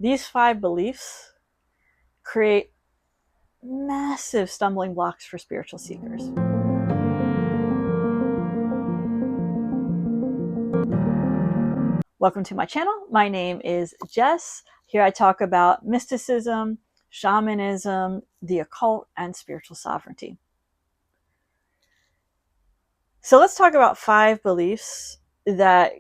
These 5 beliefs create massive stumbling blocks for spiritual seekers. Welcome to my channel. My name is Jess. Here I talk about mysticism, shamanism, the occult, and spiritual sovereignty. So let's talk about 5 beliefs that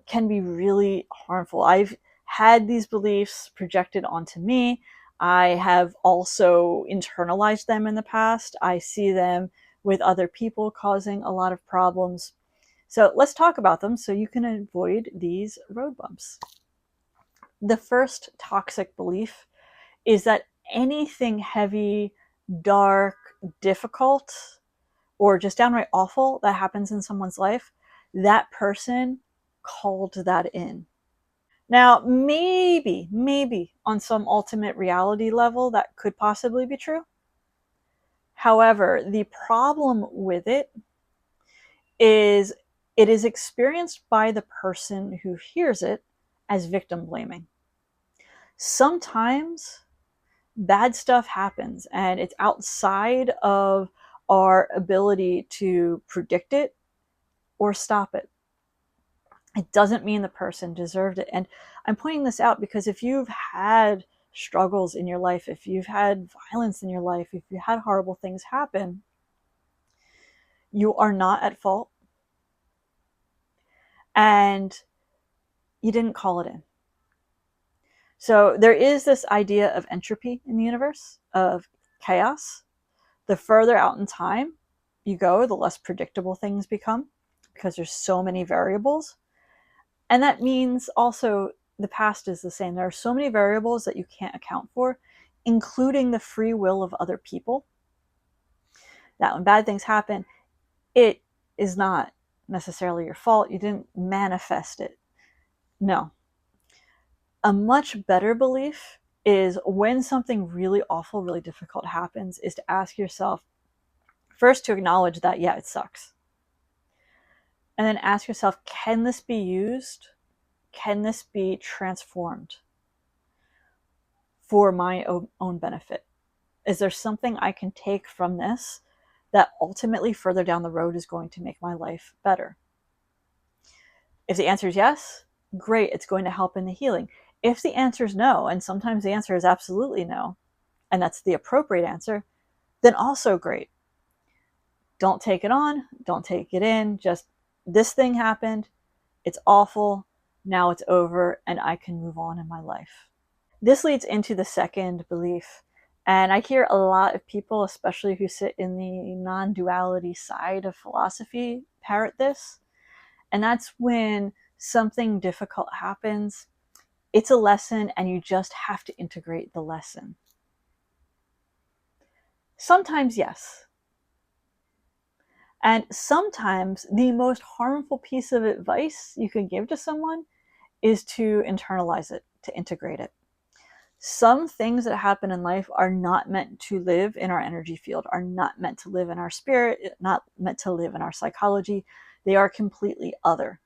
can be really harmful. I've had these beliefs projected onto me. I have also internalized them in the past. I see them with other people causing a lot of problems. So let's talk about them so you can avoid these road bumps. The first toxic belief is that anything heavy, dark, difficult, or just downright awful that happens in someone's life, that person called that in. Now, maybe on some ultimate reality level, that could possibly be true. However, the problem with it is experienced by the person who hears it as victim blaming. Sometimes bad stuff happens and it's outside of our ability to predict it or stop it. It doesn't mean the person deserved it. And I'm pointing this out because if you've had struggles in your life, if you've had violence in your life, if you had horrible things happen, you are not at fault. And you didn't call it in. So there is this idea of entropy in the universe, of chaos. The further out in time you go, the less predictable things become because there's so many variables. And that means also the past is the same. There are so many variables that you can't account for, including the free will of other people, that when bad things happen, it is not necessarily your fault. You didn't manifest it. No. A much better belief is when something really awful, really difficult happens, is to ask yourself, first to acknowledge that, yeah, it sucks. And then ask yourself, can this be used? Can this be transformed for my own benefit? Is there something I can take from this that ultimately further down the road is going to make my life better? If the answer is yes, great, it's going to help in the healing. If the answer is no, and sometimes the answer is absolutely no, and that's the appropriate answer, then also great. Don't take it on, don't take it in, just this thing happened, it's awful, now it's over, and I can move on in my life. This leads into the second belief. And I hear a lot of people, especially who sit in the non-duality side of philosophy, parrot this. And that's when something difficult happens, it's a lesson and you just have to integrate the lesson. Sometimes yes. And sometimes the most harmful piece of advice you can give to someone is to internalize it, to integrate it. Some things that happen in life are not meant to live in our energy field, are not meant to live in our spirit, not meant to live in our psychology. They are completely other.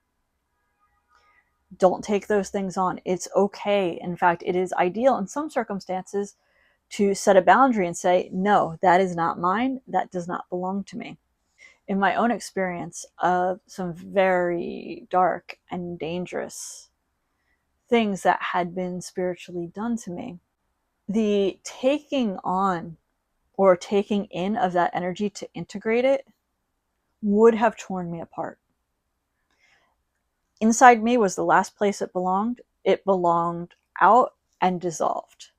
Don't take those things on. It's okay. In fact, it is ideal in some circumstances to set a boundary and say, no, that is not mine. That does not belong to me. In my own experience of some very dark and dangerous things that had been spiritually done to me, the taking on or taking in of that energy to integrate it would have torn me apart. Inside me was the last place it belonged. It belonged out and dissolved.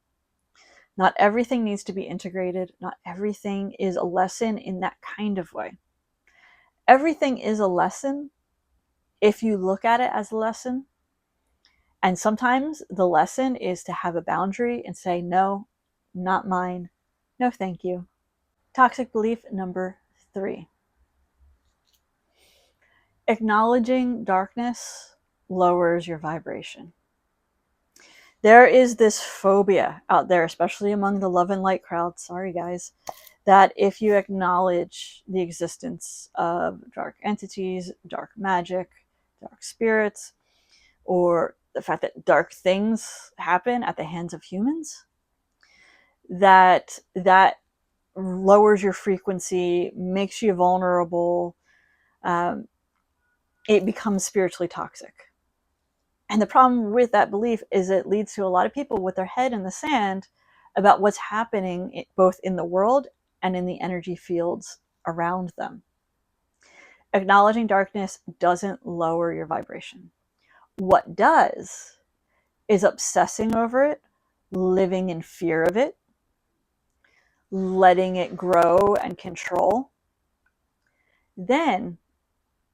Not everything needs to be integrated. Not everything is a lesson in that kind of way. Everything is a lesson if you look at it as a lesson. And sometimes the lesson is to have a boundary and say, no, not mine. No, thank you. Toxic belief number 3. Acknowledging darkness lowers your vibration. There is this phobia out there, especially among the love and light crowd, sorry guys, that if you acknowledge the existence of dark entities, dark magic, dark spirits, or the fact that dark things happen at the hands of humans, that lowers your frequency, makes you vulnerable. Um, it becomes spiritually toxic. And the problem with that belief is it leads to a lot of people with their head in the sand about what's happening both in the world and in the energy fields around them. Acknowledging darkness doesn't lower your vibration. What does is obsessing over it, living in fear of it, letting it grow and control. Then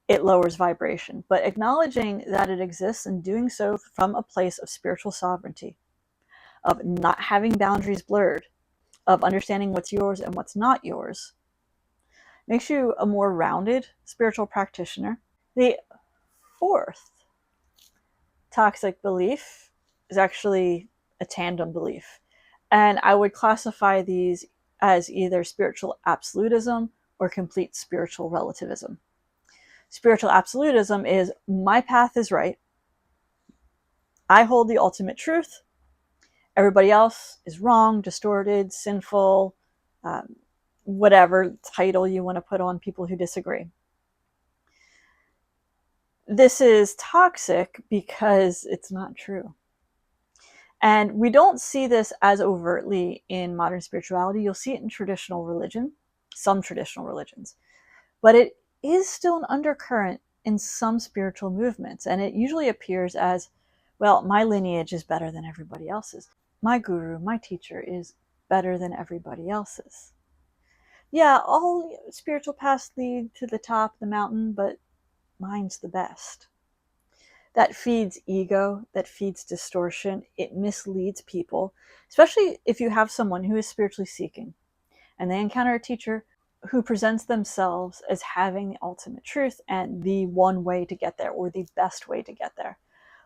it lowers vibration. But acknowledging that it exists and doing so from a place of spiritual sovereignty, of not having boundaries blurred, of understanding what's yours and what's not yours, makes you a more rounded spiritual practitioner. The fourth toxic belief is actually a tandem belief. And I would classify these as either spiritual absolutism or complete spiritual relativism. Spiritual absolutism is my path is right. I hold the ultimate truth. Everybody else is wrong, distorted, sinful, whatever title you want to put on people who disagree. This is toxic because it's not true. And we don't see this as overtly in modern spirituality. You'll see it in traditional religion, some traditional religions. But it is still an undercurrent in some spiritual movements. And it usually appears as, well, my lineage is better than everybody else's. My guru, my teacher is better than everybody else's. Yeah, all spiritual paths lead to the top of the mountain, but mine's the best. That feeds ego, that feeds distortion. It misleads people, especially if you have someone who is spiritually seeking and they encounter a teacher who presents themselves as having the ultimate truth and the one way to get there or the best way to get there.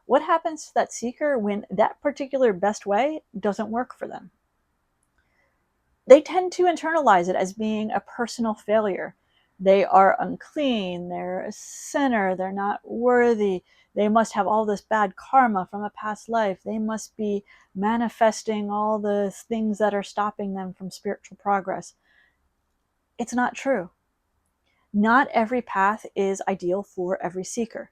What happens to that seeker when that particular best way doesn't work for them? They tend to internalize it as being a personal failure. They are unclean, they're a sinner, they're not worthy, they must have all this bad karma from a past life, they must be manifesting all the things that are stopping them from spiritual progress. It's not true. Not every path is ideal for every seeker.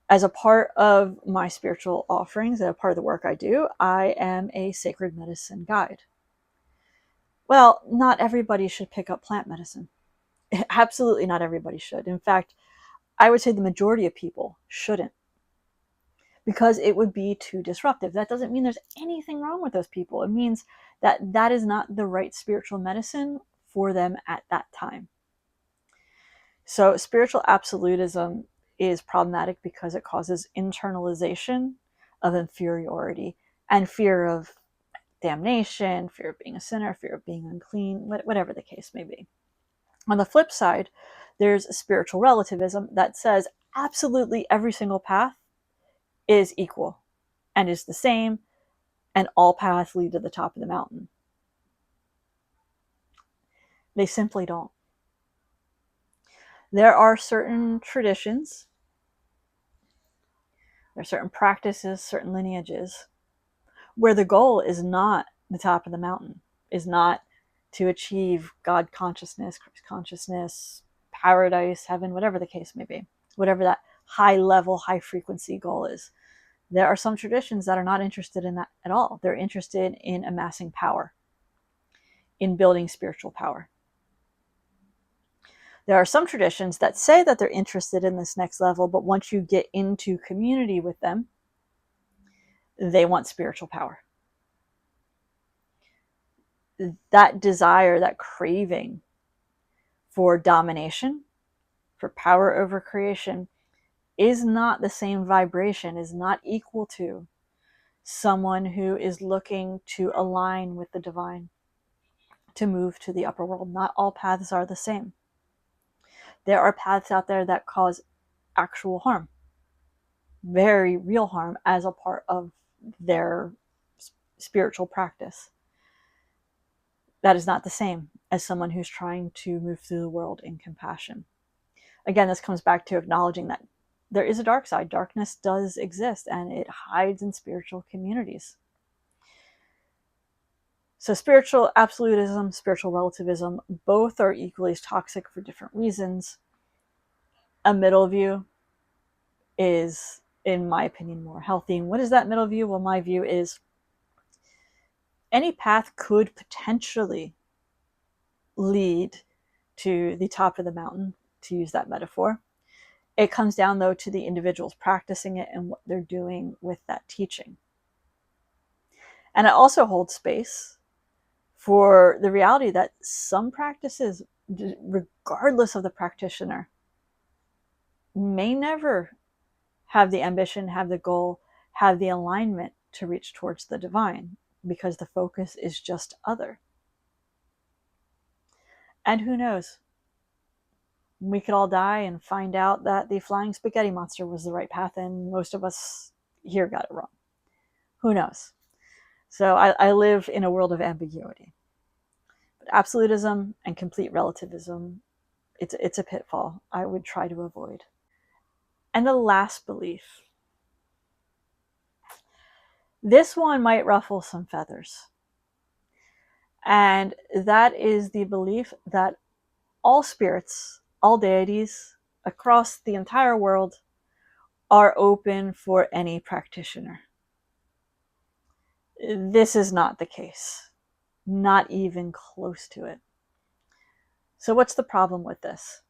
As a part of my spiritual offerings, as a part of the work I do, I am a sacred medicine guide. Well, not everybody should pick up plant medicine. Absolutely not everybody should. In fact, I would say the majority of people shouldn't, because it would be too disruptive. That doesn't mean there's anything wrong with those people. It means that that is not the right spiritual medicine for them at that time. So spiritual absolutism is problematic because it causes internalization of inferiority and fear of damnation, fear of being a sinner, fear of being unclean, whatever the case may be. On the flip side, there's spiritual relativism that says absolutely every single path is equal and is the same, and all paths lead to the top of the mountain. They simply don't. There are certain traditions, there are certain practices, certain lineages, where the goal is not the top of the mountain, is not to achieve God consciousness, Christ consciousness, paradise, heaven, whatever the case may be, whatever that high level, high frequency goal is. There are some traditions that are not interested in that at all. They're interested in amassing power, in building spiritual power. There are some traditions that say that they're interested in this next level, but once you get into community with them, they want spiritual power. That desire, that craving for domination, for power over creation, is not the same vibration, is not equal to someone who is looking to align with the divine, to move to the upper world. Not all paths are the same. There are paths out there that cause actual harm, very real harm, as a part of their spiritual practice. That is not the same as someone who's trying to move through the world in compassion. Again, this comes back to acknowledging that there is a dark side. Darkness does exist, and it hides in spiritual communities. So spiritual absolutism, spiritual relativism, both are equally as toxic for different reasons. A middle view is, in my opinion, more healthy. And what is that middle view? Well, my view is any path could potentially lead to the top of the mountain, to use that metaphor. It comes down, though, to the individuals practicing it and what they're doing with that teaching. And it also holds space for the reality that some practices, regardless of the practitioner, may never have the ambition, have the goal, have the alignment to reach towards the divine, because the focus is just other. And who knows? We could all die and find out that the flying spaghetti monster was the right path, and most of us here got it wrong. Who knows? So I live in a world of ambiguity. But absolutism and complete relativism, it's a pitfall I would try to avoid. And the last belief. This one might ruffle some feathers. And that is the belief that all spirits, all deities across the entire world are open for any practitioner. This is not the case. Not even close to it. So what's the problem with this?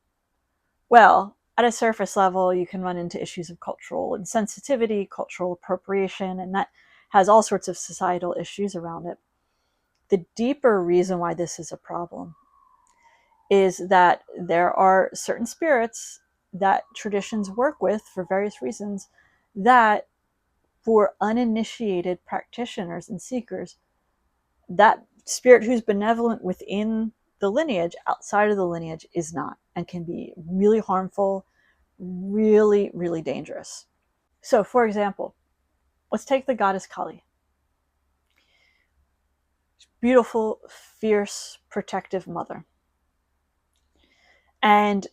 Well, at a surface level, you can run into issues of cultural insensitivity, cultural appropriation, and that has all sorts of societal issues around it. The deeper reason why this is a problem is that there are certain spirits that traditions work with for various reasons that, for uninitiated practitioners and seekers, that spirit who's benevolent within the lineage, outside of the lineage, is not, and can be really harmful, really, really dangerous. So, for example, let's take the goddess Kali. Beautiful, fierce, protective mother. And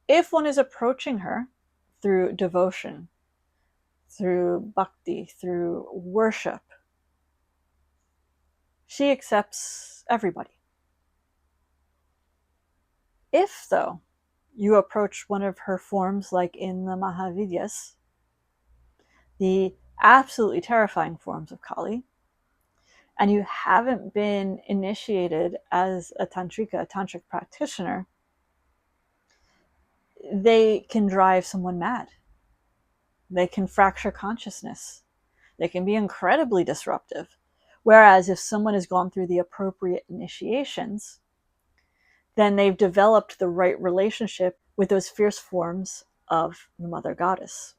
if one is approaching her through devotion, through bhakti, through worship, she accepts everybody. If, though, you approach one of her forms, like in the Mahavidyas, the absolutely terrifying forms of Kali, and you haven't been initiated as a tantrika, a tantric practitioner, they can drive someone mad. They can fracture consciousness. They can be incredibly disruptive. Whereas if someone has gone through the appropriate initiations, then they've developed the right relationship with those fierce forms of the mother goddess.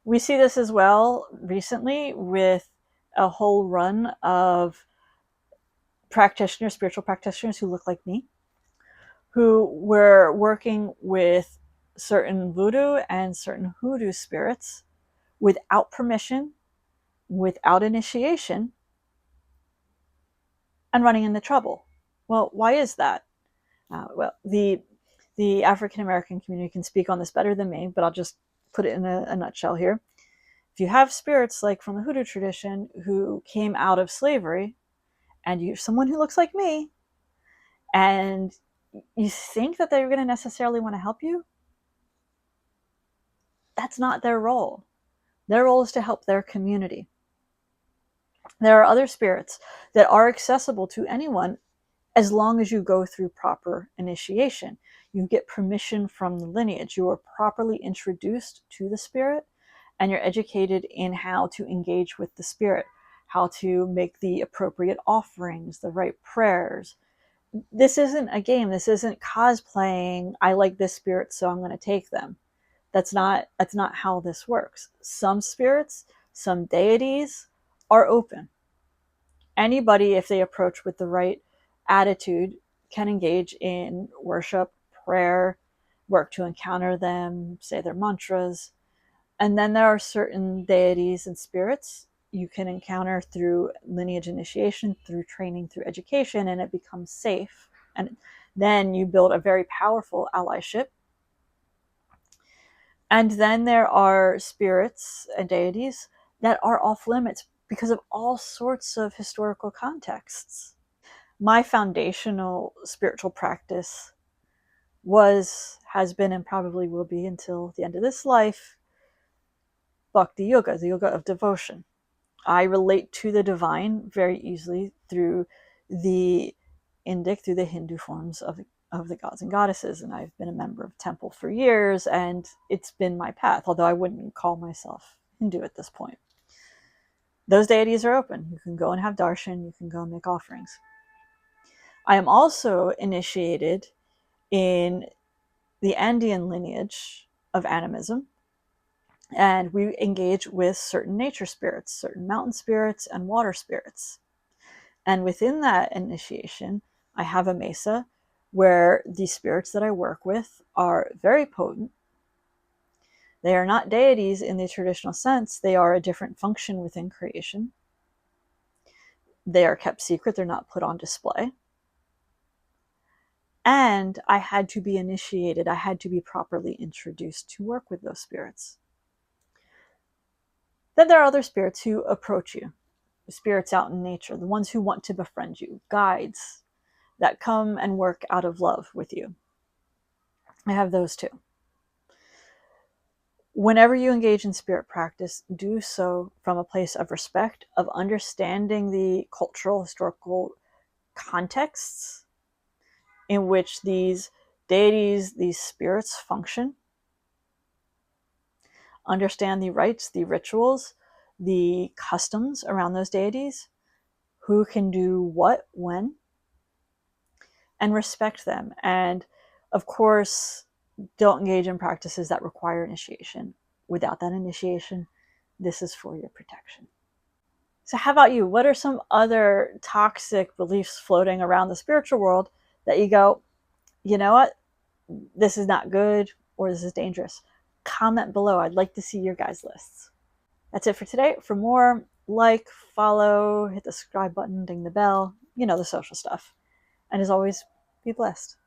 We see this as well recently with a whole run of practitioners, spiritual practitioners who look like me, who were working with certain voodoo and certain hoodoo spirits without permission, without initiation, and running into trouble. Well, why is that? Well, the African American community can speak on this better than me, but I'll just put it in a nutshell here. If you have spirits like from the hoodoo tradition who came out of slavery, and you're someone who looks like me, and you think that they're going to necessarily want to help you, that's not their role. Their role is to help their community. There are other spirits that are accessible to anyone as long as you go through proper initiation. You get permission from the lineage. You are properly introduced to the spirit, and you're educated in how to engage with the spirit, how to make the appropriate offerings, the right prayers. This isn't a game. This isn't cosplaying, I like this spirit, so I'm going to take them. That's not how this works. Some spirits, some deities are open. Anybody, if they approach with the right attitude, can engage in worship, prayer, work to encounter them, say their mantras. And then there are certain deities and spirits you can encounter through lineage initiation, through training, through education, and it becomes safe. And then you build a very powerful allyship. And then there are spirits and deities that are off limits because of all sorts of historical contexts. My foundational spiritual practice has been, and probably will be until the end of this life, bhakti yoga, the yoga of devotion. I relate to the divine very easily through the Indic, through the Hindu forms of the gods and goddesses. And I've been a member of a temple for years, and it's been my path, although I wouldn't call myself Hindu at this point. Those deities are open. You can go and have darshan, you can go and make offerings. I am also initiated in the Andean lineage of animism, and we engage with certain nature spirits, certain mountain spirits, and water spirits. And within that initiation, I have a mesa where the spirits that I work with are very potent. They are not deities in the traditional sense. They are a different function within creation. They are kept secret. They're not put on display. And I had to be initiated. I had to be properly introduced to work with those spirits. Then there are other spirits who approach you, the spirits out in nature, the ones who want to befriend you, guides that come and work out of love with you. I have those too. Whenever you engage in spirit practice, do so from a place of respect, of understanding the cultural, historical contexts in which these deities, these spirits function. Understand the rites, the rituals, the customs around those deities, who can do what, when, and respect them. And of course, don't engage in practices that require initiation. Without that initiation, this is for your protection. So how about you? What are some other toxic beliefs floating around the spiritual world that you go, you know what, this is not good, or this is dangerous? Comment below. I'd like to see your guys' lists. That's it for today. For more, like, follow, hit the subscribe button, ding the bell, you know, the social stuff. And as always, be blessed.